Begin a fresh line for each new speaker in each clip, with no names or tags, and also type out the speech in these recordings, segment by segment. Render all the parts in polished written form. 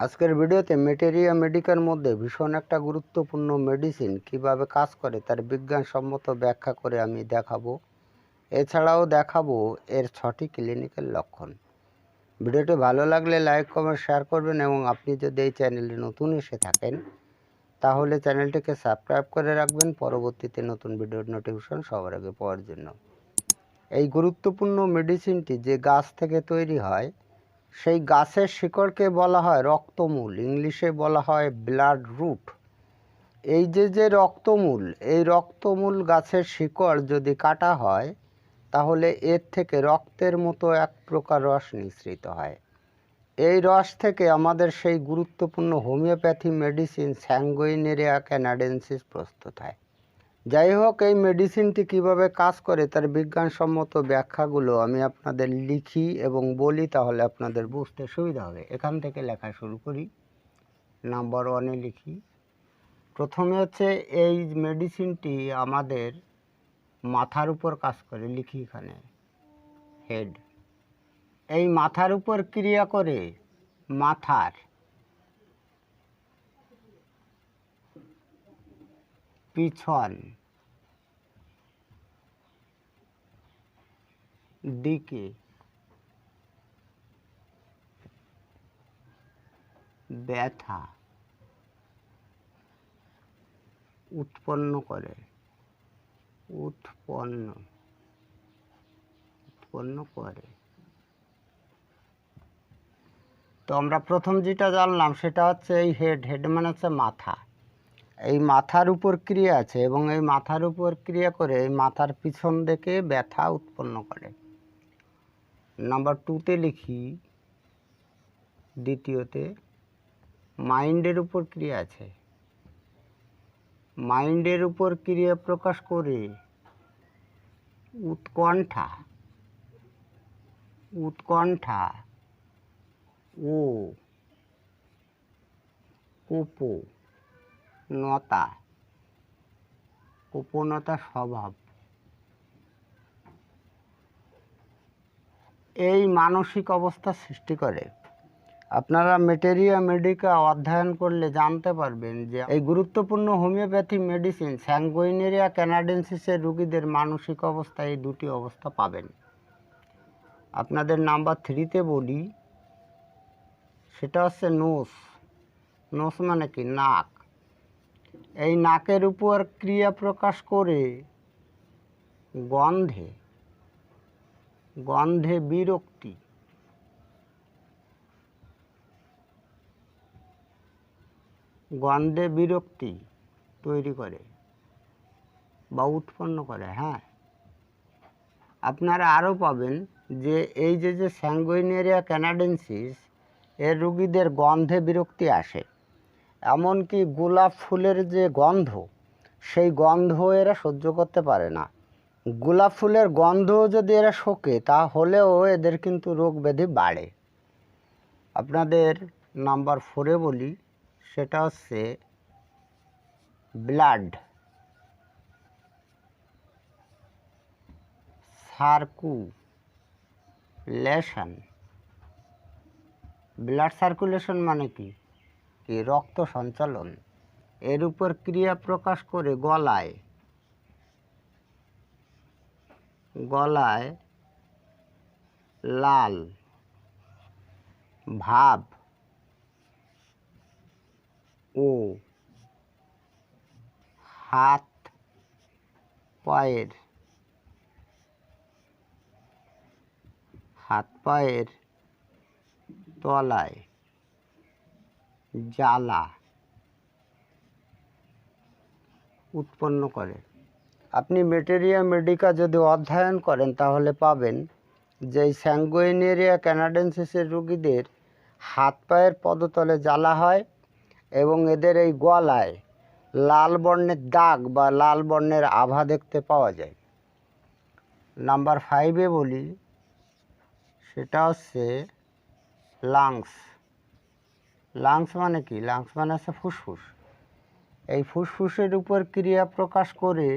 আজকের ভিডিওতে materia Medicare মধ্যে ভীষণ একটা গুরুত্বপূর্ণ মেডিসিন কিভাবে কাজ করে তার বিজ্ঞানসম্মত ব্যাখ্যা করে আমি দেখাবো। এছাড়াও দেখাবো এর 6টি ক্লিনিক্যাল লক্ষণ। ভিডিওটি ভালো লাগলে লাইক কমেন্ট শেয়ার করবেন এবং আপনি যদি এই চ্যানেলে নতুন এসে থাকেন তাহলে চ্যানেলটিকে সাবস্ক্রাইব করে রাখবেন পরবর্তীতে নতুন ভিডিওর নোটিফিকেশন সবার আগে পাওয়ার জন্য। এই গুরুত্বপূর্ণ মেডিসিনটি যে গাছ থেকে তৈরি হয় সেই গাছের শিকড়কে বলা হয় রক্তমূল, ইংলিশে বলা হয় ব্লাড রুট। এই যে রক্তমূল, এই রক্তমূল গাছের শিকড় যদি কাটা হয় তাহলে এর থেকে রক্তের মতো এক প্রকার রস নিঃসৃত হয়। এই রস থেকে আমাদের সেই গুরুত্বপূর্ণ হোমিওপ্যাথি মেডিসিন স্যাঙ্গুইনেরিয়া ক্যানাডেন্সিস প্রস্তুত হয়। যাই হোক, এই মেডিসিনটি কিভাবে কাজ করে তার বিজ্ঞানসম্মত ব্যাখ্যাগুলো আমি আপনাদের লিখি এবং বলি, তাহলে আপনাদের বুঝতে সুবিধা হবে। এখান থেকে লেখা শুরু করি। নাম্বার 1-এ লিখি। প্রথমে হচ্ছে এই মেডিসিনটি আমাদের মাথার উপর কাজ করে। লিখি এখানে হেড। এই মাথার উপর ক্রিয়া করে মাথার পিছন দিকে ব্যথা উৎপন্ন করে উৎপন্ন করে। তো আমরা প্রথম যেটা জানলাম সেটা হচ্ছে এই হেড মানে হচ্ছে মাথা। এই মাথার উপর ক্রিয়া আছে এবং এই মাথার উপর ক্রিয়া করে এই মাথার পিছন দিকে ব্যথা উৎপন্ন করে। নাম্বার 2-তে লিখি। দ্বিতীয়তে মাইন্ডের উপর ক্রিয়া আছে। মাইন্ডের উপর ক্রিয়া প্রকাশ করে উৎকণ্ঠা ও কোপনতা স্বভাব। এই মানসিক অবস্থা সৃষ্টি করে। আপনারা ম্যাটেরিয়া মেডিকা অধ্যয়ন করলে জানতে পারবেন যে এই গুরুত্বপূর্ণ হোমিওপ্যাথি মেডিসিন স্যাঙ্গুইনেরিয়া ক্যানাডেন্সিসের রোগীদের মানসিক অবস্থায় এই দুটি অবস্থা পাবেন। আপনাদের নাম্বার 3-তে বলি, সেটা হচ্ছে নোস মানে কি নাক। এই নাকের উপর ক্রিয়া প্রকাশ করে গন্ধে বিরক্তি তৈরি করে বা উৎপন্ন করে। হ্যাঁ, আপনারা আরও পাবেন যে এই যে স্যাঙ্গুইনেরিয়া ক্যানাডেন্সিস এর রোগীদের গন্ধে বিরক্তি আসে। এমনকি গোলাপ ফুলের যে গন্ধ, সেই গন্ধ এরা সহ্য করতে পারে না। গোলাপ ফুলের গন্ধ যদি এরা শোকে তাহলেও এদের কিন্তু রোগ ব্যাধি বাড়ে। আপনাদের নাম্বার 4-এ বলি, সেটা হচ্ছে ব্লাড সার্কুলেশন মানে কি রক্ত সঞ্চালন। এর উপর ক্রিয়া প্রকাশ করে গলায় লাল ভাব ও হাত পায়ের তলায় জ্বালা উৎপন্ন করে। আপনি ম্যাটেরিয়া মেডিকা যদি অধ্যয়ন করেন তাহলে পাবেন যে এই স্যাঙ্গুইনেরিয়া ক্যানাডেন্সিসের রোগীদের হাত পায়ের পদতলে জ্বালা হয় এবং এদের এই গলায় লাল বর্ণের দাগ বা লাল বর্ণের আভা দেখতে পাওয়া যায়। নাম্বার 5-এ বলি, সেটা হচ্ছে লাংস মানে কি? লাংস মানে হচ্ছে ফুসফুস। এই ফুসফুসের উপর ক্রিয়া প্রকাশ করে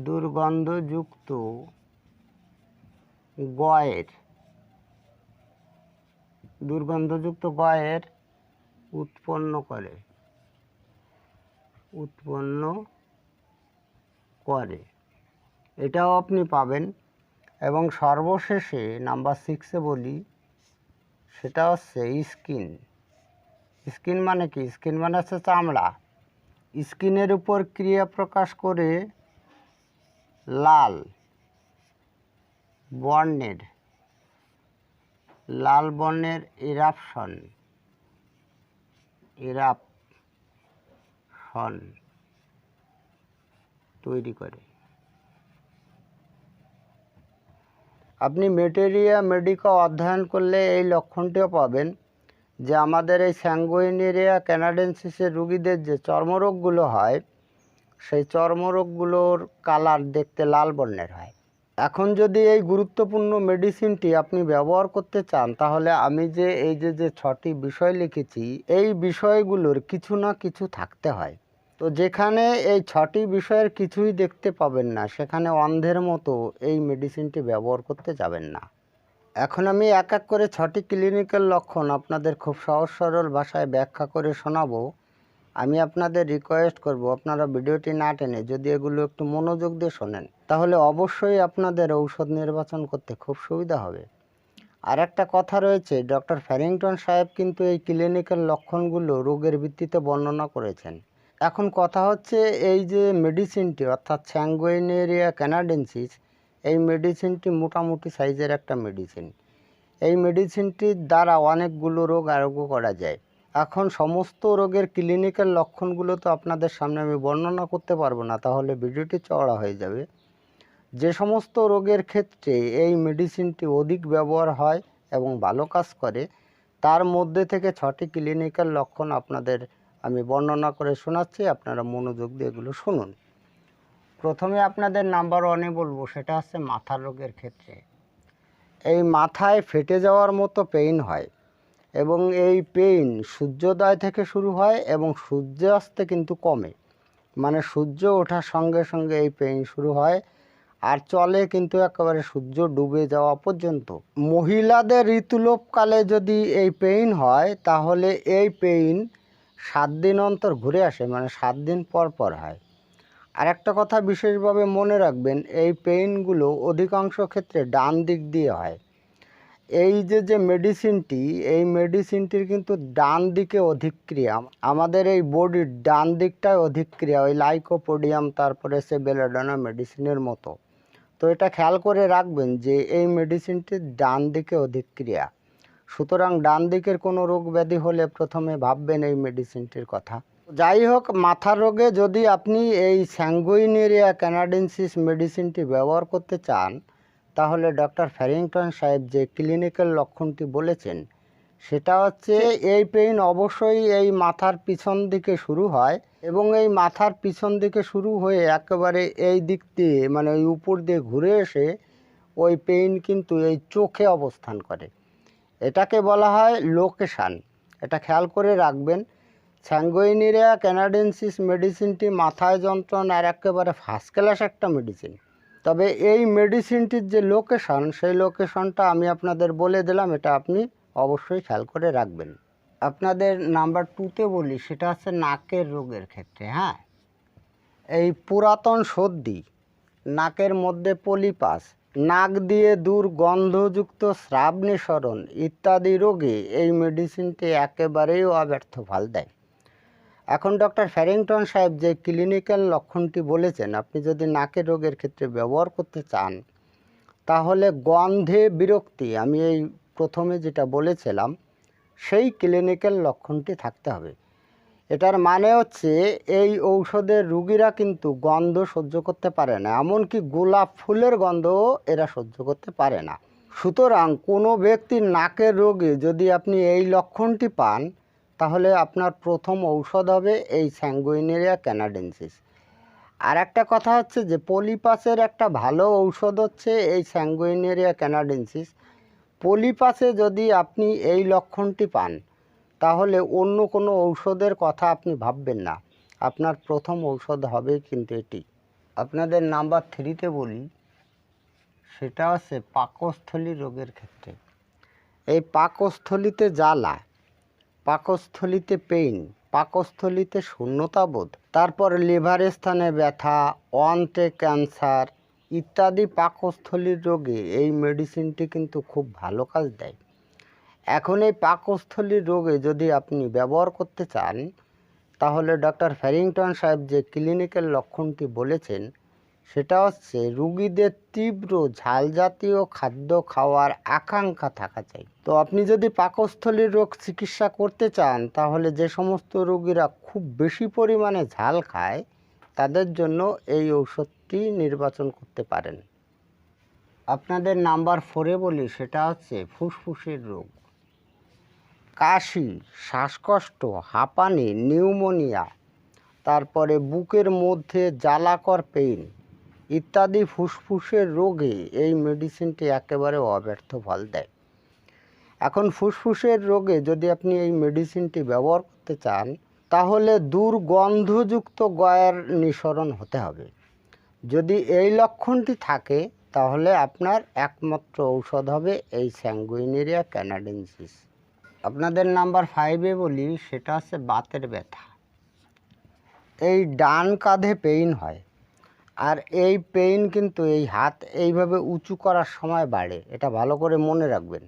দুর্গন্ধযুক্ত গয়ের, দুর্গন্ধযুক্ত গয়ের উৎপন্ন করে, এটাও আপনি পাবেন। এবং সর্বশেষে নাম্বার 6-এ বলি, সেটা হচ্ছে স্কিন মানে কি? স্কিন মানে হচ্ছে চামড়া। স্কিনের উপর ক্রিয়া প্রকাশ করে লাল বর্ণের ইরাপশন তৈরি করে। আপনি ম্যাটেরিয়া মেডিকা অধ্যয়ন করলে এই লক্ষণটিও পাবেন যে আমাদের এই স্যাঙ্গুইনেরিয়া ক্যানাডেন্সিসের রুগীদের যে চর্মরোগগুলো হয়, সেই চর্মরোগগুলোর কালার দেখতে লাল বর্ণের হয়। এখন যদি এই গুরুত্বপূর্ণ মেডিসিনটি আপনি ব্যবহার করতে চান, তাহলে আমি যে এই যে 6টি বিষয় লিখেছি, এই বিষয়গুলোর কিছু না কিছু থাকতে হয়। তো যেখানে এই 6টি বিষয়ের কিছুই দেখতে পাবেন না, সেখানে অন্ধের মতো এই মেডিসিনটি ব্যবহার করতে যাবেন না। এখন আমি এক এক করে 6টি ক্লিনিক্যাল লক্ষণ আপনাদের খুব সহজ সরল ভাষায় ব্যাখ্যা করে শোনাবো। আমি আপনাদের রিকোয়েস্ট করব, আপনারা ভিডিওটি না টেনে যদি এগুলো একটু মনোযোগ দিয়ে শোনেন, তাহলে অবশ্যই আপনাদের ঔষধ নির্বাচন করতে খুব সুবিধা হবে। আর একটা কথা রয়েছে, ডক্টর ফ্যারিংটন সাহেব কিন্তু এই ক্লিনিক্যাল লক্ষণগুলো রোগের ভিত্তিতে বর্ণনা করেছেন। এখন কথা হচ্ছে, এই যে মেডিসিনটি অর্থাৎ স্যাঙ্গুইনেরিয়া ক্যানাডেন্সিস, এই মেডিসিনটি মোটামুটি সাইজের একটা মেডিসিন। এই মেডিসিনটির দ্বারা অনেকগুলো রোগ আরোগ্য করা যায়। এখন সমস্ত রোগের ক্লিনিক্যাল লক্ষণগুলো তো আপনাদের সামনে আমি বর্ণনা করতে পারবো না, তাহলে ভিডিওটি চওড়া হয়ে যাবে। যে সমস্ত রোগের ক্ষেত্রে এই মেডিসিনটি অধিক ব্যবহার হয় এবং ভালো কাজ করে, তার মধ্যে থেকে 6টি ক্লিনিক্যাল লক্ষণ আপনাদের আমি বর্ণনা করে শোনাচ্ছি, আপনারা মনোযোগ দিয়ে এগুলো শুনুন। প্রথমে আপনাদের নাম্বার 1-এ বলবো, সেটা হচ্ছে মাথার রোগের ক্ষেত্রে। এই মাথায় ফেটে যাওয়ার মতো পেইন হয় এবং এই পেইন সূর্যোদয় থেকে শুরু হয় এবং সূর্যাস্তে কিন্তু কমে, মানে সূর্য ওঠার সঙ্গে সঙ্গে এই পেইন শুরু হয় আর চলে কিন্তু একেবারে সূর্য ডুবে যাওয়া পর্যন্ত। মহিলাদের ঋতুলোপকালে যদি এই পেইন হয়, তাহলে এই পেইন 7 দিন অন্তর ঘুরে আসে, মানে 7 দিন পর পর হয়। আর একটা কথা বিশেষভাবে মনে রাখবেন, এই পেইনগুলো অধিকাংশ ক্ষেত্রে ডান দিক দিয়ে হয়। এই যে মেডিসিনটি, এই মেডিসিনটির কিন্তু ডান দিকে অধিক্রিয়া, আমাদের এই বডির ডান দিকটায় অধিক্রিয়া, ওই লাইকোপোডিয়াম তারপরে সে বেলাডোনা মেডিসিনের মতো। তো এটা খেয়াল করে রাখবেন যে এই মেডিসিনটির ডান দিকে অধিক্রিয়া। সুতরাং ডান দিকের কোনো রোগ ব্যাধি হলে প্রথমে ভাববেন এই মেডিসিনটির কথা। যাই হোক, মাথার রোগে যদি আপনি এই স্যাঙ্গুইনেরিয়া ক্যানাডেন্সিস মেডিসিনটি ব্যবহার করতে চান, তাহলে ডক্টর ফ্যারিংটন সাহেব যে ক্লিনিক্যাল লক্ষণটি বলেছেন, সেটা হচ্ছে এই পেইন অবশ্যই এই মাথার পিছন দিকে শুরু হয় এবং এই মাথার পিছন দিকে শুরু হয়ে একেবারে এই দিক দিয়ে, মানে ওই উপর দিয়ে ঘুরে এসে ওই পেইন কিন্তু এই চোখে অবস্থান করে। এটাকে বলা হয় লোকেশান। এটা খেয়াল করে রাখবেন। স্যাঙ্গুইনেরিয়া ক্যানাডেন্সিস মেডিসিনটি মাথায় যন্ত্রণার একেবারে ফার্স্ট ক্লাস একটা মেডিসিন। তবে এই মেডিসিনটির যে লোকেশন, সেই লোকেশনটা আমি আপনাদের বলে দিলাম, এটা আপনি অবশ্যই খেয়াল করে রাখবেন। আপনাদের নাম্বার 2-তে বলি, সেটা হচ্ছে নাকের রোগের ক্ষেত্রে। হ্যাঁ, এই পুরাতন সর্দি, নাকের মধ্যে পলিপাস, নাক দিয়ে দুর্গন্ধযুক্ত স্রাব নিঃসরণ ইত্যাদি রোগে এই মেডিসিনটি একেবারেই অব্যর্থ ফল দেয়। এখন ডক্টর ফ্যারিংটন সাহেব যে ক্লিনিক্যাল লক্ষণটি বলেছেন, আপনি যদি নাকের রোগের ক্ষেত্রে ব্যবহার করতে চান, তাহলে গন্ধে বিরক্তি, আমি এই প্রথমে যেটা বলেছিলাম, সেই ক্লিনিক্যাল লক্ষণটি থাকতে হবে। এটার মানে হচ্ছে এই ঔষধের রুগীরা কিন্তু গন্ধ সহ্য করতে পারে না, এমনকি গোলাপ ফুলের গন্ধও এরা সহ্য করতে পারে না। সুতরাং কোনো ব্যক্তির নাকের রোগে যদি আপনি এই লক্ষণটি পান, তাহলে আপনার প্রথম ঔষধ হবে এই স্যাঙ্গুইনেরিয়া ক্যানাডেন্সিস। আর একটা কথা হচ্ছে যে পলিপাসের একটা ভালো ঔষধ হচ্ছে এই স্যাঙ্গুইনেরিয়া ক্যানাডেন্সিস। পলিপাসে যদি আপনি এই লক্ষণটি পান, তাহলে অন্য কোনো ঔষধের কথা আপনি ভাববেন না, আপনার প্রথম ঔষধ হবে কিন্তু এটি। আপনাদের নাম্বার 3-তে বলি, সেটা হচ্ছে পাকস্থলী রোগের ক্ষেত্রে। এই পাকস্থলীতে জ্বালা, পাকস্থলীতে পেইন, পাকস্থলীতে শূন্যতাবোধ, তারপর লিভারের স্থানে ব্যথা, অন্ত্রে ক্যান্সার ইত্যাদি পাকস্থলীর রোগে এই মেডিসিনটি কিন্তু খুব ভালো কাজ দেয়। এখন এই পাকস্থলীর রোগে যদি আপনি ব্যবহার করতে চান, তাহলে ডক্টর ফ্যারিংটন সাহেব যে ক্লিনিক্যাল লক্ষণটি বলেছেন সেটা হচ্ছে রুগীদের তীব্র ঝাল জাতীয় খাদ্য খাওয়ার আকাঙ্ক্ষা থাকা চাই। তো আপনি যদি পাকস্থলীর রোগ চিকিৎসা করতে চান, তাহলে যে সমস্ত রোগীরা খুব বেশি পরিমাণে ঝাল খায় তাদের জন্য এই ঔষধটি নির্বাচন করতে পারেন। আপনাদের নাম্বার 4-এ বলি, সেটা হচ্ছে ফুসফুসের রোগ। কাশি, শ্বাসকষ্ট, হাঁপানি, নিউমোনিয়া, তারপরে বুকের মধ্যে জ্বালাকর পেইন ইত্যাদি ফুসফুসের রোগে এই মেডিসিনটি একেবারে অব্যর্থ ফল দেয়। এখন ফুসফুসের রোগে যদি আপনি এই মেডিসিনটি ব্যবহার করতে চান, তাহলে দুর্গন্ধযুক্ত গয়ার নিঃসরণ হতে হবে। যদি এই লক্ষণটি থাকে, তাহলে আপনার একমাত্র ঔষধ হবে এই স্যাঙ্গুইনেরিয়া ক্যানাডেন্সিস। আপনাদের নাম্বার 5-এ বলি, সেটা হচ্ছে বাতের ব্যথা। এই ডান কাঁধে পেইন হয়, আর এই পেইন কিন্তু এই হাত এইভাবে উঁচু করার সময় বাড়ে, এটা ভালো করে মনে রাখবেন।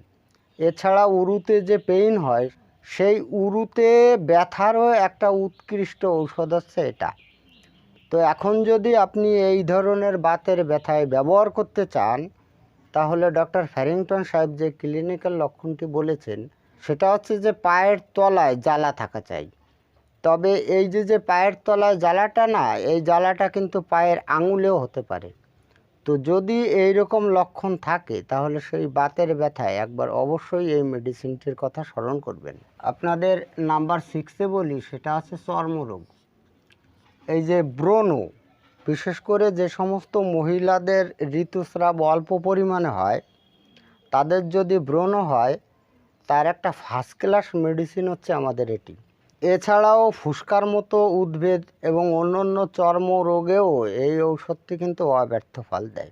এছাড়া উরুতে যে পেইন হয়, সেই উরুতে ব্যথারও একটা উৎকৃষ্ট ঔষধ হচ্ছে এটা। তো এখন যদি আপনি এই ধরনের বাতের ব্যথায় ব্যবহার করতে চান, তাহলে ডক্টর ফ্যারিংটন সাহেব যে ক্লিনিক্যাল লক্ষণটি বলেছেন সেটা হচ্ছে যে পায়ের তলায় জ্বালা থাকা চাই। তবে এই যে পায়ের তলায় জ্বালাটা না, এই জ্বালাটা কিন্তু পায়ের আঙুলেও হতে পারে। তো যদি এই রকম লক্ষণ থাকে, তাহলে সেই বাতের ব্যথায় একবার অবশ্যই এই মেডিসিনটির কথা স্মরণ করবেন। আপনাদের নাম্বার 6-এ বলি, সেটা হচ্ছে চর্মরোগ। এই যে ব্রণ, বিশেষ করে যে সমস্ত মহিলাদের ঋতুস্রাব অল্প পরিমাণে হয়, তাদের যদি ব্রণ হয়, তার একটা ফার্স্ট ক্লাস মেডিসিন হচ্ছে আমাদের এটি। এছাড়াও ফুসকার মতো উদ্ভিদ এবং অন্যান্য চর্ম রোগেও এই ঔষধটি কিন্তু অব্যর্থ ফল দেয়।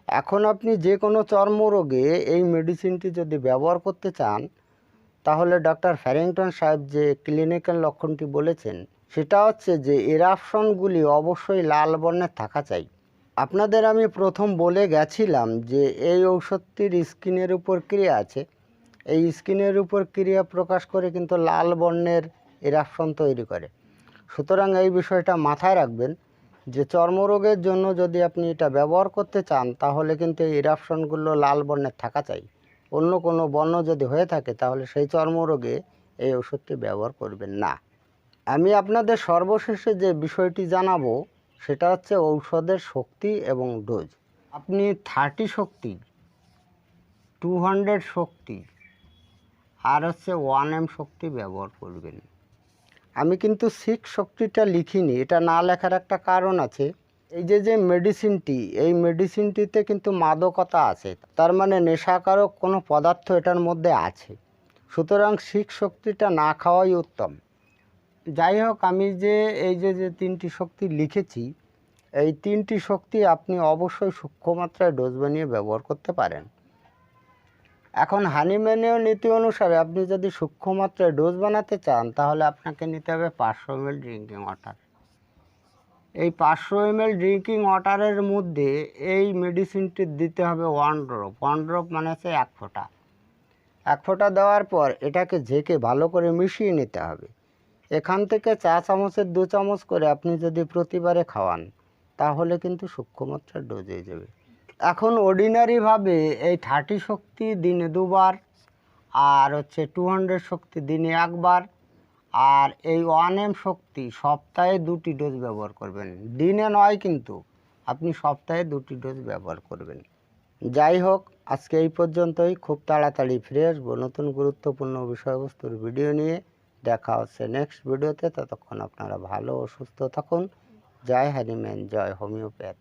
এখন আপনি যে কোনো চর্ম রোগে এই মেডিসিনটি যদি ব্যবহার করতে চান, তাহলে ডক্টর ফ্যারিংটন সাহেব যে ক্লিনিক্যাল লক্ষণটি বলেছেন সেটা হচ্ছে যে এরাপশনগুলি অবশ্যই লাল বর্ণের থাকা চাই। আপনাদের আমি প্রথম বলে গেছিলাম যে এই ঔষধটির স্কিনের উপর ক্রিয়া আছে। এই স্কিনের উপর ক্রিয়া প্রকাশ করে কিন্তু লাল বর্ণের এরাপশন তৈরি করে। সুতরাং এই বিষয়টা মাথায় রাখবেন যে চর্মরোগের জন্য যদি আপনি এটা ব্যবহার করতে চান, তাহলে কিন্তু এই এরাপশনগুলো লাল বর্ণের থাকা চাই। অন্য কোনো বর্ণ যদি হয়ে থাকে, তাহলে সেই চর্মরোগে এই ওষুধটি ব্যবহার করবেন না। আমি আপনাদের সর্বশেষে যে বিষয়টি জানাবো সেটা হচ্ছে ঔষধের শক্তি এবং ডোজ। আপনি 30 শক্তি, 200 শক্তি আর হচ্ছে 1 m শক্তি ব্যবহার করবেন। আমি কিন্তু 6 শক্তিটা লিখিনি, এটা না লেখার একটা কারণ আছে। এই যে মেডিসিনটি, এই মেডিসিনটিতে কিন্তু মাদকতা আছে, তার মানে নেশাকারক কোনো পদার্থ এটার মধ্যে আছে। সুতরাং 6 শক্তিটা না খাওয়াই উত্তম। যাই হোক, আমি যে এই যে 3টি শক্তি লিখেছি, এই 3টি শক্তি আপনি অবশ্যই সূক্ষ্ম মাত্রায় ডোজ বানিয়ে ব্যবহার করতে পারেন। এখন হানিম্যানীয় নীতি অনুসারে আপনি যদি সূক্ষ্ম মাত্রায় ডোজ বানাতে চান, তাহলে আপনাকে নিতে হবে 500 ml ড্রিঙ্কিং ওয়াটার। এই 500 ml ড্রিঙ্কিং ওয়াটারের মধ্যে এই মেডিসিনটি দিতে হবে 1 ড্রপ। 1 ড্রপ মানে হচ্ছে 1 ফোঁটা। 1 ফোঁটা দেওয়ার পর এটাকে ঝেঁকে ভালো করে মিশিয়ে নিতে হবে। এখান থেকে 4 চামচের 2 চামচ করে আপনি যদি প্রতিবারে খাওয়ান, তাহলে কিন্তু সূক্ষ্ম মাত্রার ডোজ হয়ে যাবে। এখন অর্ডিনারিভাবে এই 30 শক্তি দিনে 2 বার, আর হচ্ছে 200 শক্তি দিনে 1 বার, আর এই 1 m শক্তি সপ্তাহে 2টি ডোজ ব্যবহার করবেন। দিনে নয়, কিন্তু আপনি সপ্তাহে 2টি ডোজ ব্যবহার করবেন। যাই হোক, আজকে এই পর্যন্তই। খুব তাড়াতাড়ি ফিরে আসবো নতুন গুরুত্বপূর্ণ বিষয়বস্তুর ভিডিও নিয়ে। দেখা হচ্ছে নেক্সট ভিডিওতে। ততক্ষণ আপনারা ভালো ও সুস্থ থাকুন। জয় হ্যানিম্যান, জয় হোমিওপ্যাথ।